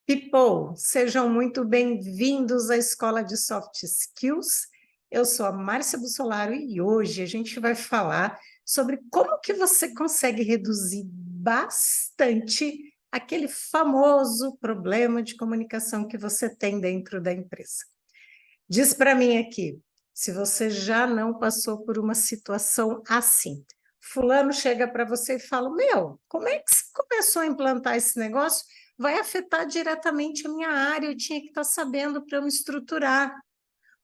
People, sejam muito bem-vindos à Escola de Soft Skills. Eu sou a Márcia Bussolaro e hoje a gente vai falar sobre como que você consegue reduzir bastante aquele famoso problema de comunicação que você tem dentro da empresa. Diz para mim aqui, se você já não passou por uma situação assim. Fulano chega para você e fala, como é que você começou a implantar esse negócio? Vai afetar diretamente a minha área, eu tinha que estar sabendo para eu me estruturar.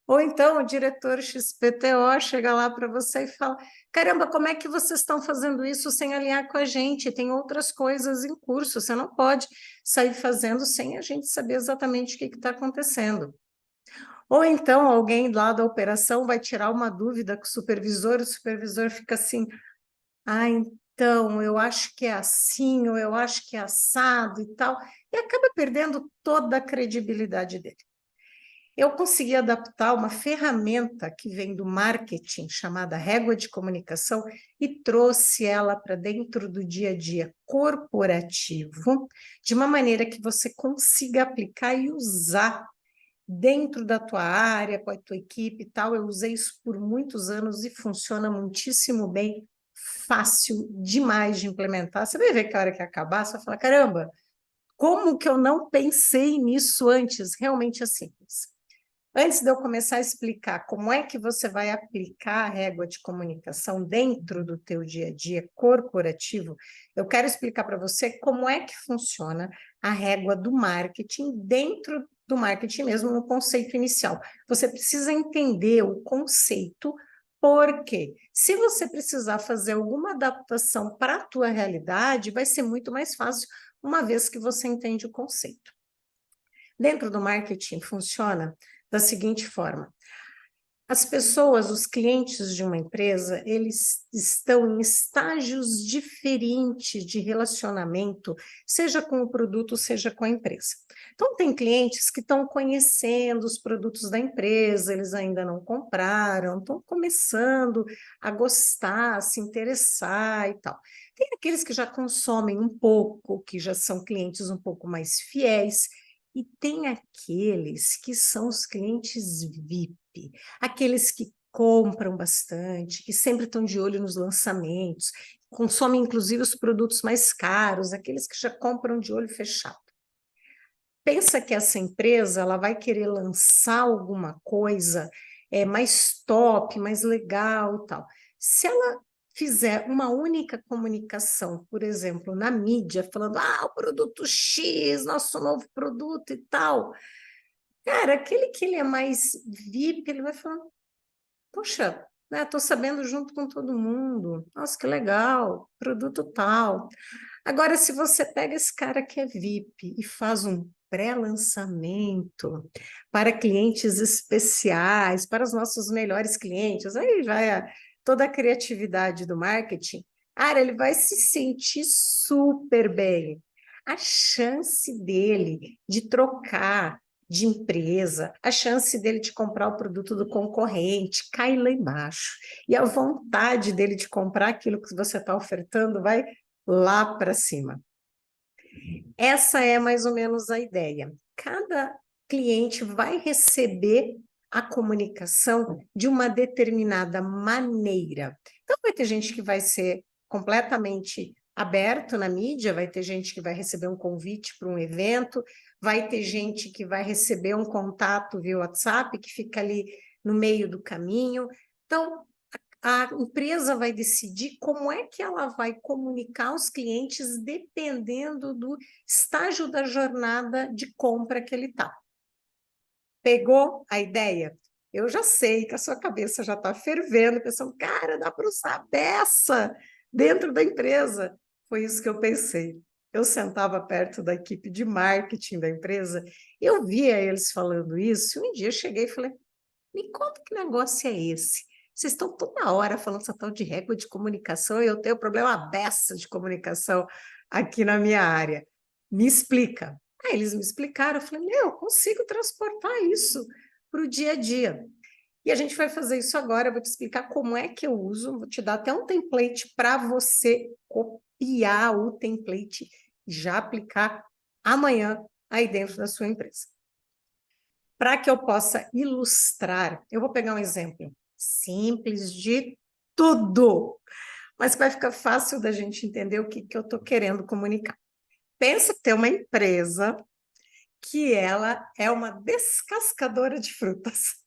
Ou então o diretor XPTO chega lá para você e fala, caramba, como é que vocês estão fazendo isso sem alinhar com a gente? Tem outras coisas em curso, você não pode sair fazendo sem a gente saber exatamente o que está acontecendo. Ou então alguém lá da operação vai tirar uma dúvida com o supervisor fica assim, então, eu acho que é assim, ou eu acho que é assado e tal, e acaba perdendo toda a credibilidade dele. Eu consegui adaptar uma ferramenta que vem do marketing, chamada régua de comunicação, e trouxe ela para dentro do dia a dia corporativo, de uma maneira que você consiga aplicar e usar dentro da tua área, com a tua equipe e tal. Eu usei isso por muitos anos e funciona muitíssimo bem, fácil demais de implementar. Você vai ver que a hora que acabar, você vai falar, caramba, como que eu não pensei nisso antes? Realmente é simples. Antes de eu começar a explicar como é que você vai aplicar a régua de comunicação dentro do teu dia a dia corporativo, eu quero explicar para você como é que funciona a régua do marketing dentro do marketing mesmo, no conceito inicial. Você precisa entender o conceito, porque se você precisar fazer alguma adaptação para a tua realidade, vai ser muito mais fácil, uma vez que você entende o conceito. Dentro do marketing funciona da seguinte forma: as pessoas, os clientes de uma empresa, eles estão em estágios diferentes de relacionamento, seja com o produto, seja com a empresa. Então, tem clientes que estão conhecendo os produtos da empresa, eles ainda não compraram, estão começando a gostar, a se interessar e tal. Tem aqueles que já consomem um pouco, que já são clientes um pouco mais fiéis, e tem aqueles que são os clientes VIP, aqueles que compram bastante, que sempre estão de olho nos lançamentos, consomem inclusive os produtos mais caros, aqueles que já compram de olho fechado. Pensa que essa empresa ela vai querer lançar alguma coisa mais top, mais legal e tal. Se ela fizer uma única comunicação, por exemplo, na mídia, falando, o produto X, nosso novo produto e tal, cara, aquele que ele é mais VIP, ele vai falar, poxa, né, tô sabendo junto com todo mundo, nossa, que legal, produto tal. Agora, se você pega esse cara que é VIP e faz um pré-lançamento para clientes especiais, para os nossos melhores clientes, aí vai toda a criatividade do marketing, cara, ele vai se sentir super bem. A chance dele de trocar de empresa, a chance dele de comprar o produto do concorrente cai lá embaixo. E a vontade dele de comprar aquilo que você está ofertando vai lá para cima. Essa é mais ou menos a ideia. Cada cliente vai receber a comunicação de uma determinada maneira. Então, vai ter gente que vai ser completamente aberto na mídia, vai ter gente que vai receber um convite para um evento, vai ter gente que vai receber um contato via WhatsApp, que fica ali no meio do caminho. Então, a empresa vai decidir como é que ela vai comunicar aos clientes dependendo do estágio da jornada de compra que ele está. Pegou a ideia? Eu já sei que a sua cabeça já está fervendo, pensando, cara, dá para usar a beça dentro da empresa. Foi isso que eu pensei. Eu sentava perto da equipe de marketing da empresa, eu via eles falando isso, e um dia eu cheguei e falei, me conta que negócio é esse? Vocês estão toda hora falando essa tal de régua de comunicação e eu tenho problema beça de comunicação aqui na minha área. Me explica. Aí eles me explicaram, eu falei, eu consigo transportar isso para o dia a dia. E a gente vai fazer isso agora, eu vou te explicar como é que eu uso, vou te dar até um template para você copiar o template e já aplicar amanhã aí dentro da sua empresa. Para que eu possa ilustrar, eu vou pegar um exemplo simples de tudo, mas que vai ficar fácil da gente entender o que eu estou querendo comunicar. Pensa que tem uma empresa que ela é uma descascadora de frutas.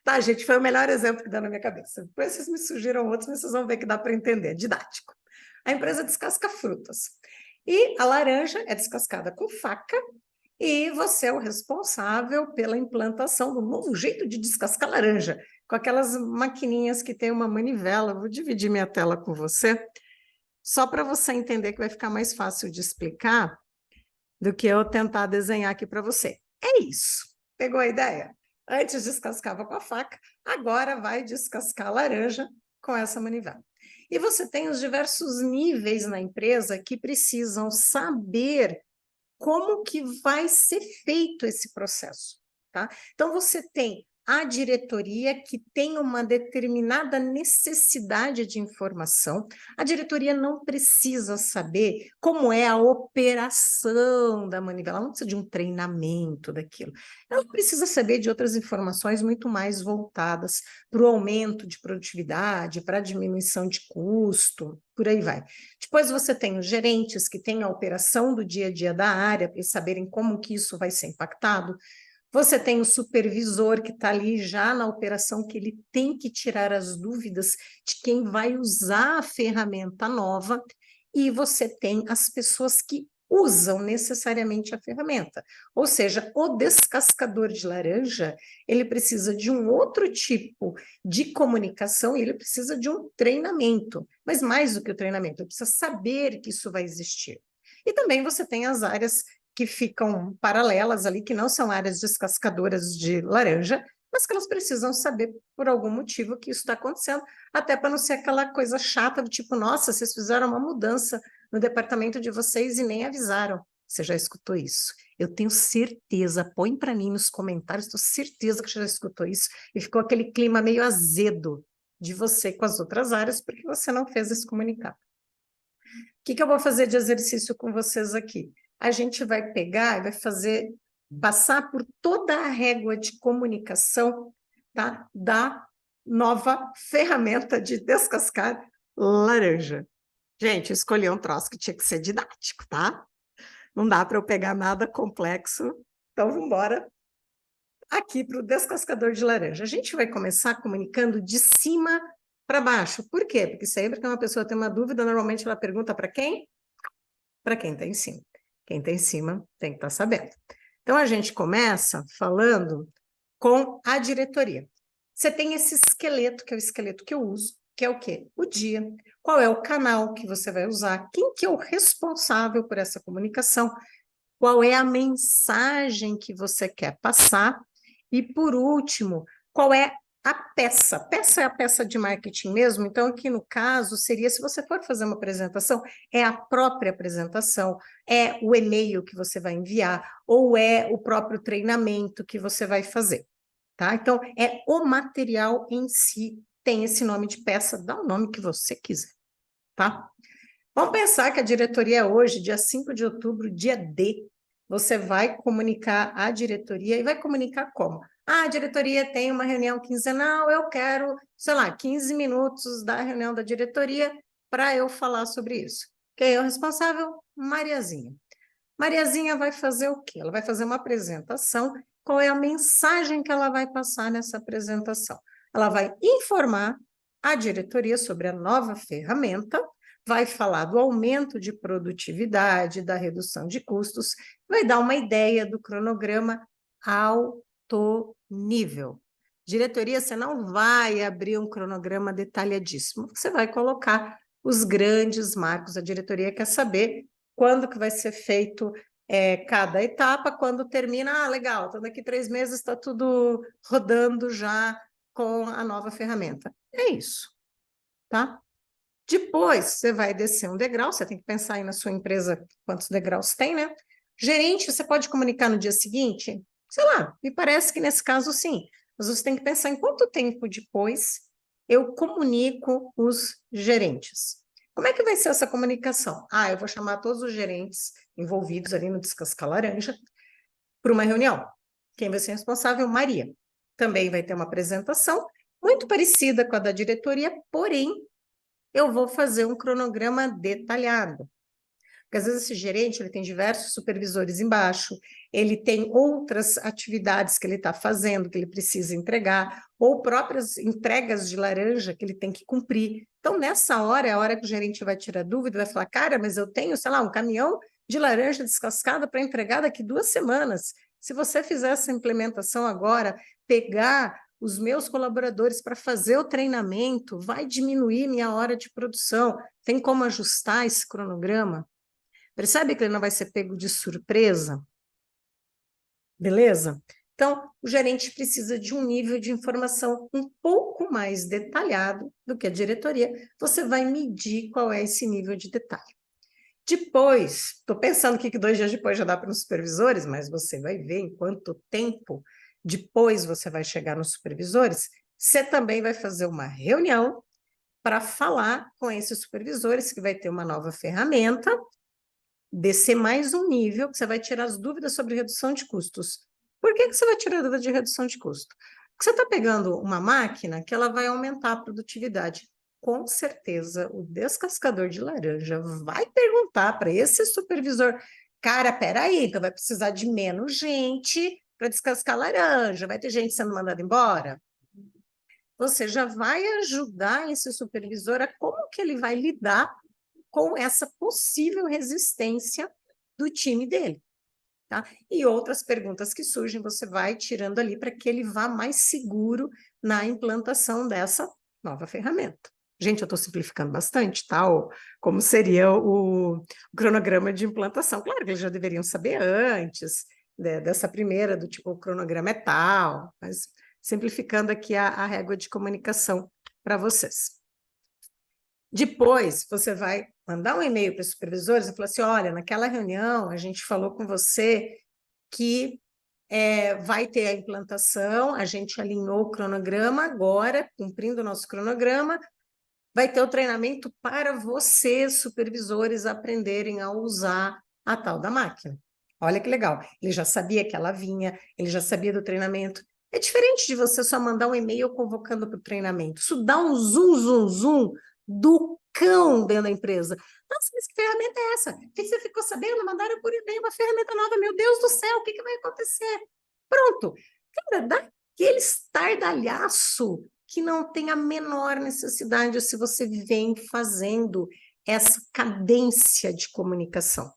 Tá, gente, foi o melhor exemplo que dá na minha cabeça. Depois vocês me sugiram outros, mas vocês vão ver que dá para entender, didático. A empresa descasca frutas. E a laranja é descascada com faca e você é o responsável pela implantação do novo jeito de descascar laranja, com aquelas maquininhas que tem uma manivela. Vou dividir minha tela com você, só para você entender que vai ficar mais fácil de explicar do que eu tentar desenhar aqui para você. É isso. Pegou a ideia? Antes descascava com a faca, agora vai descascar a laranja com essa manivela. E você tem os diversos níveis na empresa que precisam saber como que vai ser feito esse processo, tá? Então, você tem a diretoria que tem uma determinada necessidade de informação. A diretoria não precisa saber como é a operação da manivela, ela não precisa de um treinamento daquilo. Ela precisa saber de outras informações muito mais voltadas para o aumento de produtividade, para a diminuição de custo, por aí vai. Depois você tem os gerentes que têm a operação do dia a dia da área, para eles saberem como que isso vai ser impactado. Você tem o supervisor que está ali já na operação, que ele tem que tirar as dúvidas de quem vai usar a ferramenta nova, e você tem as pessoas que usam necessariamente a ferramenta. Ou seja, o descascador de laranja, ele precisa de um outro tipo de comunicação e ele precisa de um treinamento. Mas mais do que o treinamento, ele precisa saber que isso vai existir. E também você tem as áreas que ficam paralelas ali, que não são áreas descascadoras de laranja, mas que elas precisam saber por algum motivo que isso está acontecendo, até para não ser aquela coisa chata do tipo, nossa, vocês fizeram uma mudança no departamento de vocês e nem avisaram. Você já escutou isso? Eu tenho certeza, põe para mim nos comentários, estou certeza que você já escutou isso, e ficou aquele clima meio azedo de você com as outras áreas, porque você não fez esse comunicado. O que eu vou fazer de exercício com vocês aqui? A gente vai pegar e vai fazer, passar por toda a régua de comunicação, tá? Da nova ferramenta de descascar laranja. Gente, eu escolhi um troço que tinha que ser didático, tá? Não dá para eu pegar nada complexo, então vamos embora aqui para o descascador de laranja. A gente vai começar comunicando de cima para baixo. Por quê? Porque sempre que uma pessoa tem uma dúvida, normalmente ela pergunta para quem? Para quem está em cima. Quem está em cima tem que estar sabendo. Então, a gente começa falando com a diretoria. Você tem esse esqueleto, que é o esqueleto que eu uso, que é o quê? O dia. Qual é o canal que você vai usar? Quem que é o responsável por essa comunicação? Qual é a mensagem que você quer passar? E, por último, qual é a peça? Peça é a peça de marketing mesmo, então aqui no caso seria, se você for fazer uma apresentação, é a própria apresentação, é o e-mail que você vai enviar, ou é o próprio treinamento que você vai fazer, tá? Então, é o material em si, tem esse nome de peça, dá o nome que você quiser, tá? Vamos pensar que a diretoria é hoje, dia 5 de outubro, dia D. Você vai comunicar à diretoria e vai comunicar como? Ah, a diretoria tem uma reunião quinzenal, eu quero, sei lá, 15 minutos da reunião da diretoria para eu falar sobre isso. Quem é o responsável? Mariazinha. Mariazinha vai fazer o quê? Ela vai fazer uma apresentação. Qual é a mensagem que ela vai passar nessa apresentação? Ela vai informar a diretoria sobre a nova ferramenta, vai falar do aumento de produtividade, da redução de custos, vai dar uma ideia do cronograma alto nível. Diretoria, você não vai abrir um cronograma detalhadíssimo, você vai colocar os grandes marcos. A diretoria quer saber quando que vai ser feito cada etapa, quando termina, legal, então daqui 3 meses está tudo rodando já com a nova ferramenta. É isso, tá? Depois, você vai descer um degrau, você tem que pensar aí na sua empresa quantos degraus tem, né? Gerente, você pode comunicar no dia seguinte? Sei lá, me parece que nesse caso sim, mas você tem que pensar em quanto tempo depois eu comunico os gerentes. Como é que vai ser essa comunicação? Ah, eu vou chamar todos os gerentes envolvidos ali no Descascar Laranja, para uma reunião. Quem vai ser responsável? Maria. Também vai ter uma apresentação muito parecida com a da diretoria, porém, eu vou fazer um cronograma detalhado. Porque às vezes esse gerente ele tem diversos supervisores embaixo, ele tem outras atividades que ele está fazendo, que ele precisa entregar, ou próprias entregas de laranja que ele tem que cumprir. Então, nessa hora, é a hora que o gerente vai tirar dúvida, vai falar, cara, mas eu tenho, sei lá, um caminhão de laranja descascada para entregar daqui 2 semanas. Se você fizer essa implementação agora, pegar os meus colaboradores para fazer o treinamento, vai diminuir minha hora de produção. Tem como ajustar esse cronograma? Percebe que ele não vai ser pego de surpresa? Beleza? Então, o gerente precisa de um nível de informação um pouco mais detalhado do que a diretoria. Você vai medir qual é esse nível de detalhe. Depois, estou pensando que 2 dias depois já dá para os supervisores, mas você vai ver em quanto tempo depois você vai chegar nos supervisores. Você também vai fazer uma reunião para falar com esses supervisores que vai ter uma nova ferramenta, descer mais um nível, que você vai tirar as dúvidas sobre redução de custos. Por que você vai tirar a dúvida de redução de custo? Porque você está pegando uma máquina que ela vai aumentar a produtividade. Com certeza, o descascador de laranja vai perguntar para esse supervisor, cara, peraí, então vai precisar de menos gente para descascar laranja, vai ter gente sendo mandada embora? Você já vai ajudar esse supervisor a como que ele vai lidar com essa possível resistência do time dele. Tá? E outras perguntas que surgem, você vai tirando ali para que ele vá mais seguro na implantação dessa nova ferramenta. Gente, eu estou simplificando bastante, tá? Como seria o cronograma de implantação. Claro que eles já deveriam saber antes dessa primeira, do tipo, o cronograma é tal, mas simplificando aqui a régua de comunicação para vocês. Depois, você vai mandar um e-mail para os supervisores e falar assim, olha, naquela reunião a gente falou com você que vai ter a implantação, a gente alinhou o cronograma agora, cumprindo o nosso cronograma, vai ter o treinamento para vocês, supervisores, aprenderem a usar a tal da máquina. Olha que legal, ele já sabia que ela vinha, ele já sabia do treinamento. É diferente de você só mandar um e-mail convocando para o treinamento. Isso dá um zoom do cão dentro da empresa. Nossa, mas que ferramenta é essa? O que você ficou sabendo? Mandaram por e-mail uma ferramenta nova. Meu Deus do céu, o que vai acontecer? Pronto. Cara, dá aquele estardalhaço que não tem a menor necessidade se você vem fazendo essa cadência de comunicação.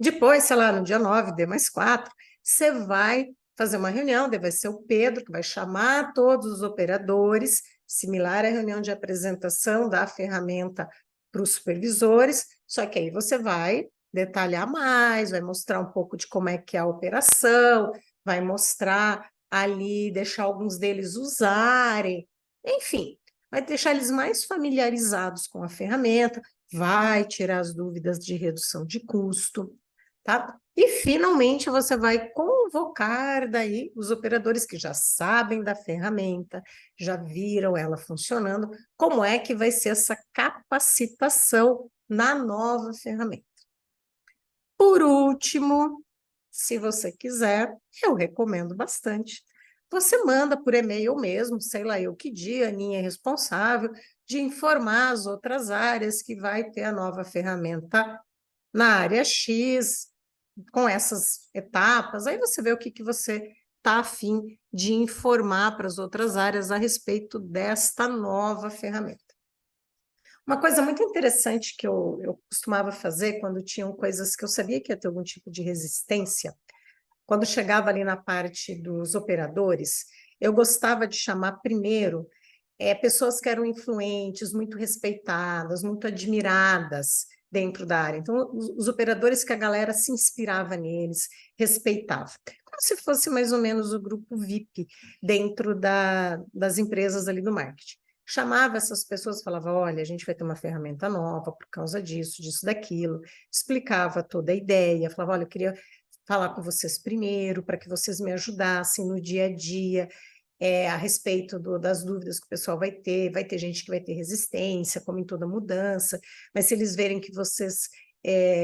Depois, sei lá, no dia 9, D+4, você vai fazer uma reunião, vai ser o Pedro que vai chamar todos os operadores, similar à reunião de apresentação da ferramenta para os supervisores, só que aí você vai detalhar mais, vai mostrar um pouco de como é que é a operação, vai mostrar ali, deixar alguns deles usarem, enfim, vai deixar eles mais familiarizados com a ferramenta, vai tirar as dúvidas de redução de custo, tá? E, finalmente, você vai convocar daí os operadores que já sabem da ferramenta, já viram ela funcionando, como é que vai ser essa capacitação na nova ferramenta. Por último, se você quiser, eu recomendo bastante. Você manda por e-mail mesmo, sei lá eu que dia, a Aninha é responsável, de informar as outras áreas que vai ter a nova ferramenta na área X, com essas etapas, aí você vê o que você está a fim de informar para as outras áreas a respeito desta nova ferramenta. Uma coisa muito interessante que eu costumava fazer quando tinham coisas que eu sabia que ia ter algum tipo de resistência, quando chegava ali na parte dos operadores, eu gostava de chamar primeiro pessoas que eram influentes, muito respeitadas, muito admiradas dentro da área. Então, os operadores que a galera se inspirava neles, respeitava. Como se fosse mais ou menos o grupo VIP dentro das empresas ali do marketing. Chamava essas pessoas e falava, olha, a gente vai ter uma ferramenta nova por causa disso, disso, daquilo. Explicava toda a ideia, falava, olha, eu queria falar com vocês primeiro, para que vocês me ajudassem no dia a dia, a respeito das dúvidas que o pessoal vai ter gente que vai ter resistência, como em toda mudança, mas se eles verem que vocês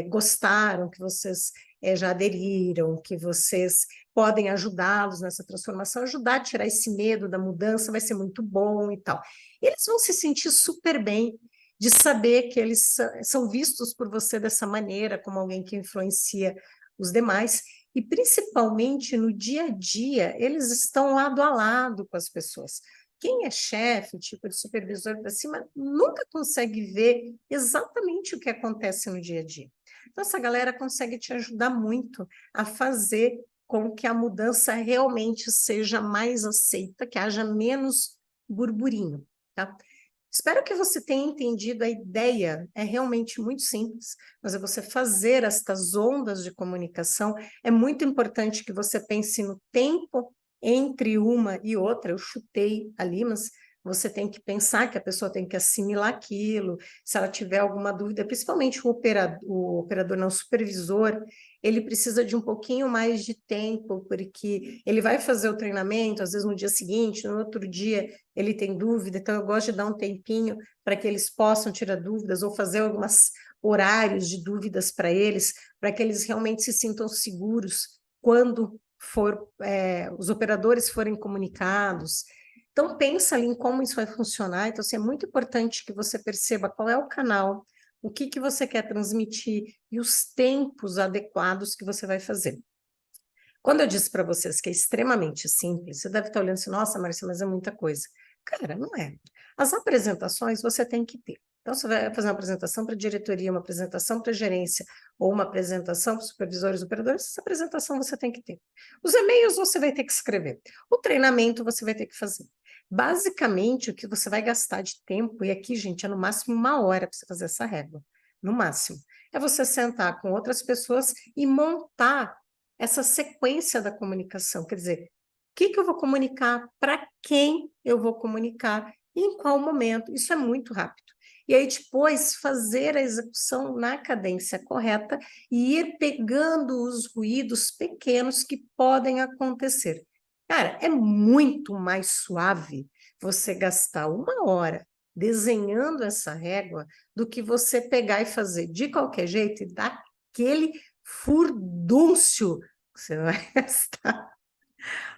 gostaram, que vocês já aderiram, que vocês podem ajudá-los nessa transformação, ajudar a tirar esse medo da mudança, vai ser muito bom e tal. Eles vão se sentir super bem de saber que eles são vistos por você dessa maneira, como alguém que influencia os demais, e principalmente no dia a dia, eles estão lado a lado com as pessoas. Quem é chefe, tipo de supervisor para cima, nunca consegue ver exatamente o que acontece no dia a dia. Então, essa galera consegue te ajudar muito a fazer com que a mudança realmente seja mais aceita, que haja menos burburinho, tá? Espero que você tenha entendido a ideia, é realmente muito simples, mas é você fazer estas ondas de comunicação. É muito importante que você pense no tempo entre uma e outra. Eu chutei ali, mas você tem que pensar que a pessoa tem que assimilar aquilo, se ela tiver alguma dúvida, principalmente o operador não, o supervisor, ele precisa de um pouquinho mais de tempo, porque ele vai fazer o treinamento, às vezes no dia seguinte, no outro dia ele tem dúvida, então eu gosto de dar um tempinho para que eles possam tirar dúvidas ou fazer alguns horários de dúvidas para eles, para que eles realmente se sintam seguros quando os operadores forem comunicados. Então, pensa ali em como isso vai funcionar. Então, assim, é muito importante que você perceba qual é o canal, o que você quer transmitir e os tempos adequados que você vai fazer. Quando eu disse para vocês que é extremamente simples, você deve estar olhando assim, nossa, Márcia, mas é muita coisa. Cara, não é. As apresentações você tem que ter. Então, você vai fazer uma apresentação para a diretoria, uma apresentação para a gerência, ou uma apresentação para os supervisores e operadores, essa apresentação você tem que ter. Os e-mails você vai ter que escrever. O treinamento você vai ter que fazer. Basicamente, o que você vai gastar de tempo, e aqui, gente, é no máximo 1 hora para você fazer essa régua, no máximo, é você sentar com outras pessoas e montar essa sequência da comunicação, quer dizer, o que eu vou comunicar, para quem eu vou comunicar e em qual momento. Isso é muito rápido. E aí depois fazer a execução na cadência correta e ir pegando os ruídos pequenos que podem acontecer. Cara, é muito mais suave você gastar 1 hora desenhando essa régua do que você pegar e fazer de qualquer jeito e dar aquele furdúncio que você vai gastar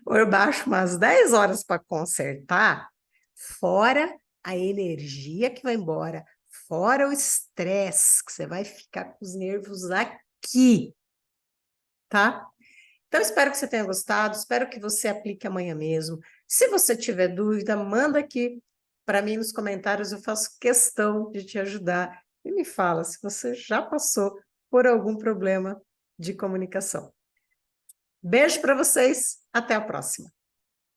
por baixo umas 10 horas para consertar, fora a energia que vai embora, fora o estresse, que você vai ficar com os nervos aqui, tá? Então, espero que você tenha gostado, espero que você aplique amanhã mesmo. Se você tiver dúvida, manda aqui para mim nos comentários, eu faço questão de te ajudar. E me fala se você já passou por algum problema de comunicação. Beijo para vocês, até a próxima.